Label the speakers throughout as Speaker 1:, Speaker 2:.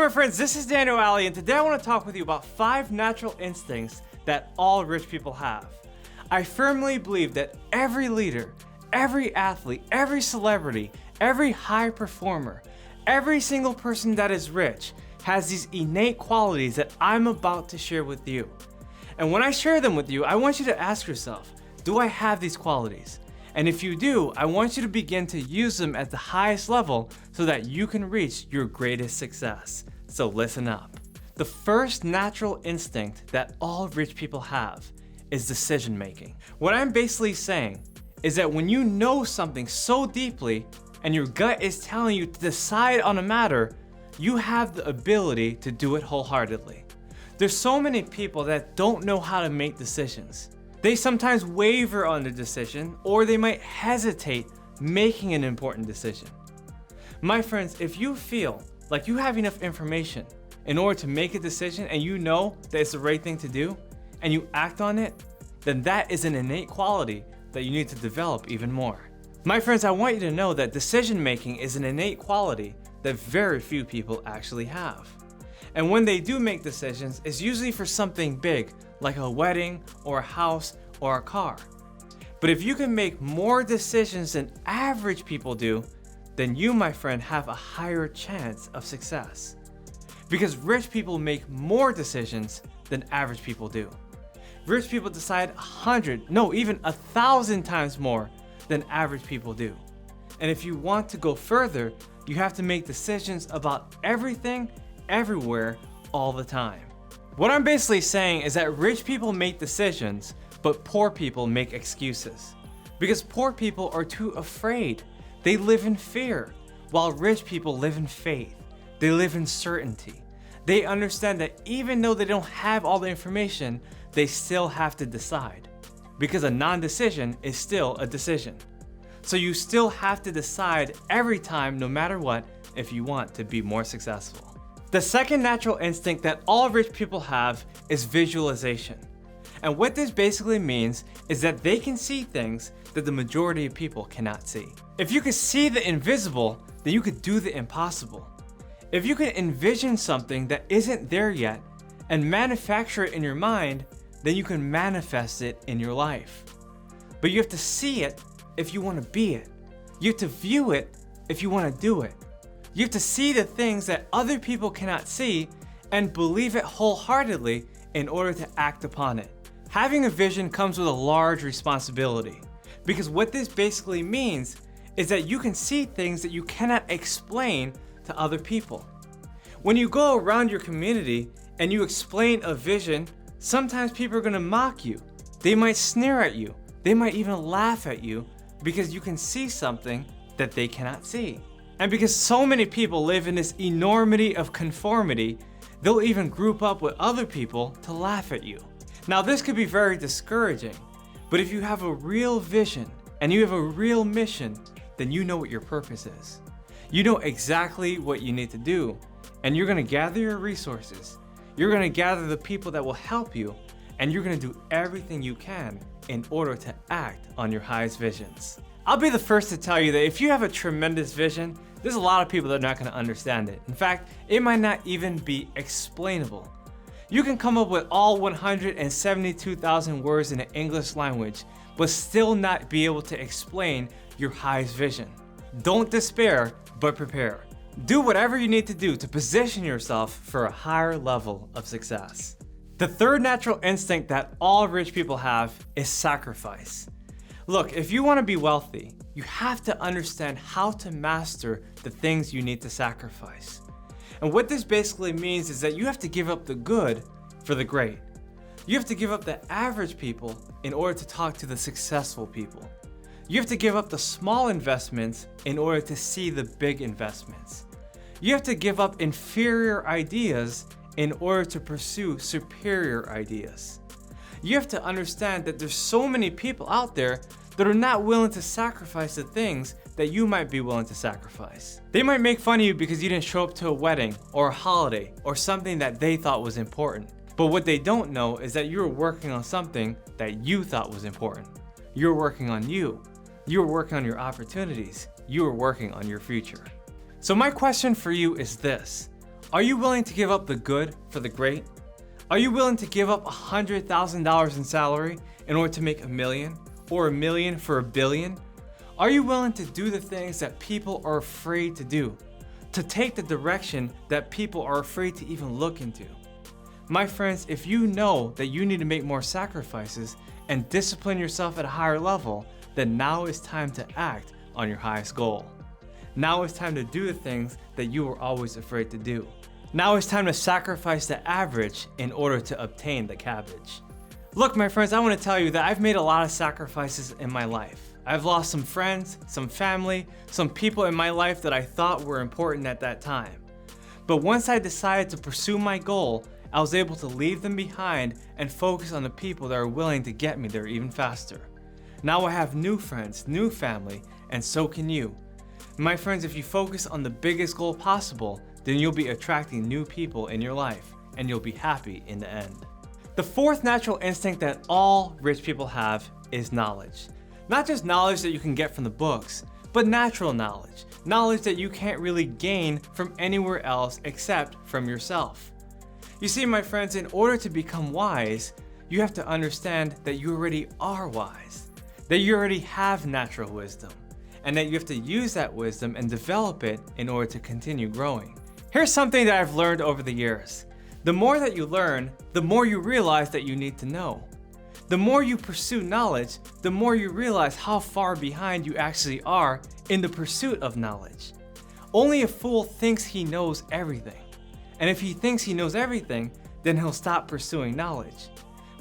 Speaker 1: my friends, this is Daniel Alley, and today I want to talk with you about 5 natural instincts that all rich people have. I firmly believe that every leader, every athlete, every celebrity, every high performer, every single person that is rich has these innate qualities that I'm about to share with you. And when I share them with you, I want you to ask yourself, do I have these qualities? And if you do, I want you to begin to use them at the highest level so that you can reach your greatest success. So listen up. The first natural instinct that all rich people have is decision making. What I'm basically saying is that when you know something so deeply and your gut is telling you to decide on a matter, you have the ability to do it wholeheartedly. There's so many people that don't know how to make decisions. They sometimes waver on the decision, or they might hesitate making an important decision. My friends, if you feel like you have enough information in order to make a decision and you know that it's the right thing to do, and you act on it, then that is an innate quality that you need to develop even more. My friends, I want you to know that decision making is an innate quality that very few people actually have. And when they do make decisions, it's usually for something big, like a wedding or a house or a car. But if you can make more decisions than average people do, then you, my friend, have a higher chance of success. Because rich people make more decisions than average people do. Rich people decide 100, no, even 1,000 times more than average people do. And if you want to go further, you have to make decisions about everything, everywhere, all the time. What I'm basically saying is that rich people make decisions, but poor people make excuses. Because poor people are too afraid. They live in fear, while rich people live in faith. They live in certainty. They understand that even though they don't have all the information, they still have to decide. Because a non-decision is still a decision. So you still have to decide every time, no matter what, if you want to be more successful. The second natural instinct that all rich people have is visualization. And what this basically means is that they can see things that the majority of people cannot see. If you could see the invisible, then you could do the impossible. If you can envision something that isn't there yet and manufacture it in your mind, then you can manifest it in your life. But you have to see it if you want to be it. You have to view it if you want to do it. You have to see the things that other people cannot see and believe it wholeheartedly in order to act upon it. Having a vision comes with a large responsibility, because what this basically means is that you can see things that you cannot explain to other people. When you go around your community and you explain a vision, sometimes people are going to mock you. They might sneer at you. They might even laugh at you because you can see something that they cannot see. And because so many people live in this enormity of conformity, they'll even group up with other people to laugh at you. Now, this could be very discouraging, but if you have a real vision and you have a real mission, then you know what your purpose is. You know exactly what you need to do, and you're going to gather your resources. You're going to gather the people that will help you, and you're going to do everything you can in order to act on your highest visions. I'll be the first to tell you that if you have a tremendous vision, there's a lot of people that are not going to understand it. In fact, it might not even be explainable. You can come up with all 172,000 words in the English language, but still not be able to explain your highest vision. Don't despair, but prepare. Do whatever you need to do to position yourself for a higher level of success. The third natural instinct that all rich people have is sacrifice. Look, if you want to be wealthy, you have to understand how to master the things you need to sacrifice. And what this basically means is that you have to give up the good for the great. You have to give up the average people in order to talk to the successful people. You have to give up the small investments in order to see the big investments. You have to give up inferior ideas in order to pursue superior ideas. You have to understand that there's so many people out there that are not willing to sacrifice the things that you might be willing to sacrifice. They might make fun of you because you didn't show up to a wedding or a holiday or something that they thought was important. But what they don't know is that you're working on something that you thought was important. You're working on you. You're working on your opportunities. You are working on your future. So my question for you is this: Are you willing to give up the good for the great? Are you willing to give up $100,000 in salary in order to make $1 million, or $1 million for $1 billion? Are you willing to do the things that people are afraid to do? To take the direction that people are afraid to even look into? My friends, if you know that you need to make more sacrifices and discipline yourself at a higher level, then now is time to act on your highest goal. Now is time to do the things that you were always afraid to do. Now is time to sacrifice the average in order to obtain the cabbage. Look, my friends, I want to tell you that I've made a lot of sacrifices in my life. I've lost some friends, some family, some people in my life that I thought were important at that time. But once I decided to pursue my goal, I was able to leave them behind and focus on the people that are willing to get me there even faster. Now I have new friends, new family, and so can you. My friends, if you focus on the biggest goal possible, then you'll be attracting new people in your life, and you'll be happy in the end. The fourth natural instinct that all rich people have is knowledge. Not just knowledge that you can get from the books, but natural knowledge. Knowledge that you can't really gain from anywhere else except from yourself. You see, my friends, in order to become wise, you have to understand that you already are wise, that you already have natural wisdom, and that you have to use that wisdom and develop it in order to continue growing. Here's something that I've learned over the years. The more that you learn, the more you realize that you need to know. The more you pursue knowledge, the more you realize how far behind you actually are in the pursuit of knowledge. Only a fool thinks he knows everything. And if he thinks he knows everything, then he'll stop pursuing knowledge.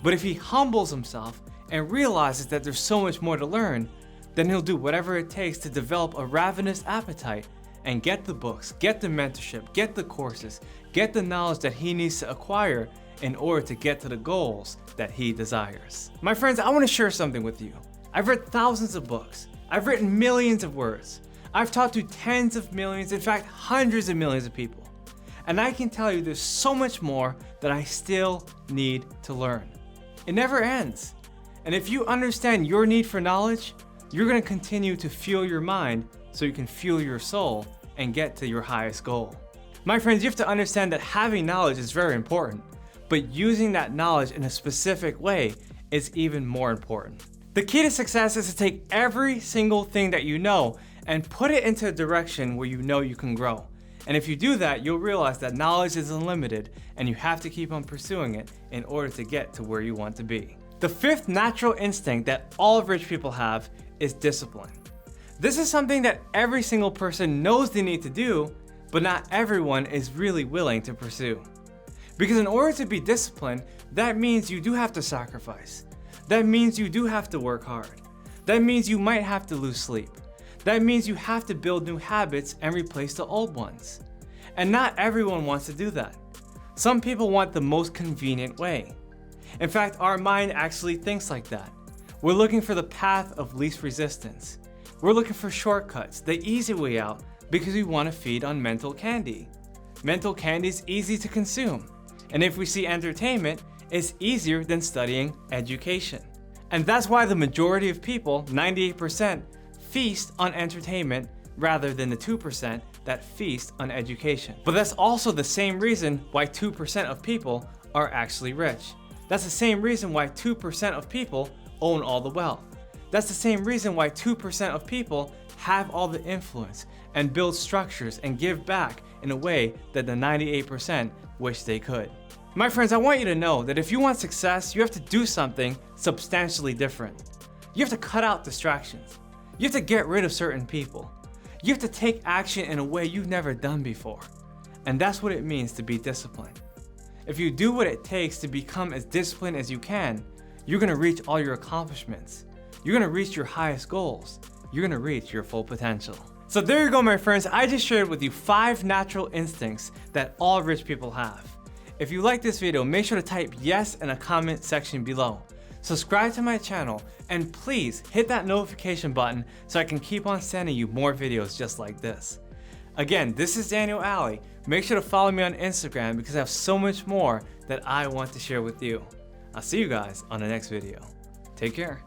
Speaker 1: But if he humbles himself and realizes that there's so much more to learn, then he'll do whatever it takes to develop a ravenous appetite and get the books, get the mentorship, get the courses, get the knowledge that he needs to acquire in order to get to the goals that he desires. My friends, I want to share something with you. I've read thousands of books. I've written millions of words. I've talked to tens of millions, in fact, hundreds of millions of people. And I can tell you there's so much more that I still need to learn. It never ends. And if you understand your need for knowledge, you're going to continue to fuel your mind so you can fuel your soul and get to your highest goal. My friends, you have to understand that having knowledge is very important, but using that knowledge in a specific way is even more important. The key to success is to take every single thing that you know and put it into a direction where you know you can grow. And if you do that, you'll realize that knowledge is unlimited and you have to keep on pursuing it in order to get to where you want to be. The fifth natural instinct that all rich people have is discipline. This is something that every single person knows they need to do, but not everyone is really willing to pursue. Because in order to be disciplined, that means you do have to sacrifice. That means you do have to work hard. That means you might have to lose sleep. That means you have to build new habits and replace the old ones. And not everyone wants to do that. Some people want the most convenient way. In fact, our mind actually thinks like that. We're looking for the path of least resistance. We're looking for shortcuts, the easy way out, because we want to feed on mental candy. Mental candy is easy to consume. And if we see entertainment, it's easier than studying education. And that's why the majority of people, 98%, feast on entertainment rather than the 2% that feast on education. But that's also the same reason why 2% of people are actually rich. That's the same reason why 2% of people own all the wealth. That's the same reason why 2% of people have all the influence and build structures and give back in a way that the 98% wish they could. My friends, I want you to know that if you want success, you have to do something substantially different. You have to cut out distractions. You have to get rid of certain people. You have to take action in a way you've never done before. And that's what it means to be disciplined. If you do what it takes to become as disciplined as you can, you're going to reach all your accomplishments. You're going to reach your highest goals. You're going to reach your full potential. So there you go, my friends. I just shared with you 5 natural instincts that all rich people have. If you like this video, make sure to type yes in the comment section below. Subscribe to my channel and please hit that notification button so I can keep on sending you more videos just like this. Again, this is Daniel Alley. Make sure to follow me on Instagram because I have so much more that I want to share with you. I'll see you guys on the next video. Take care.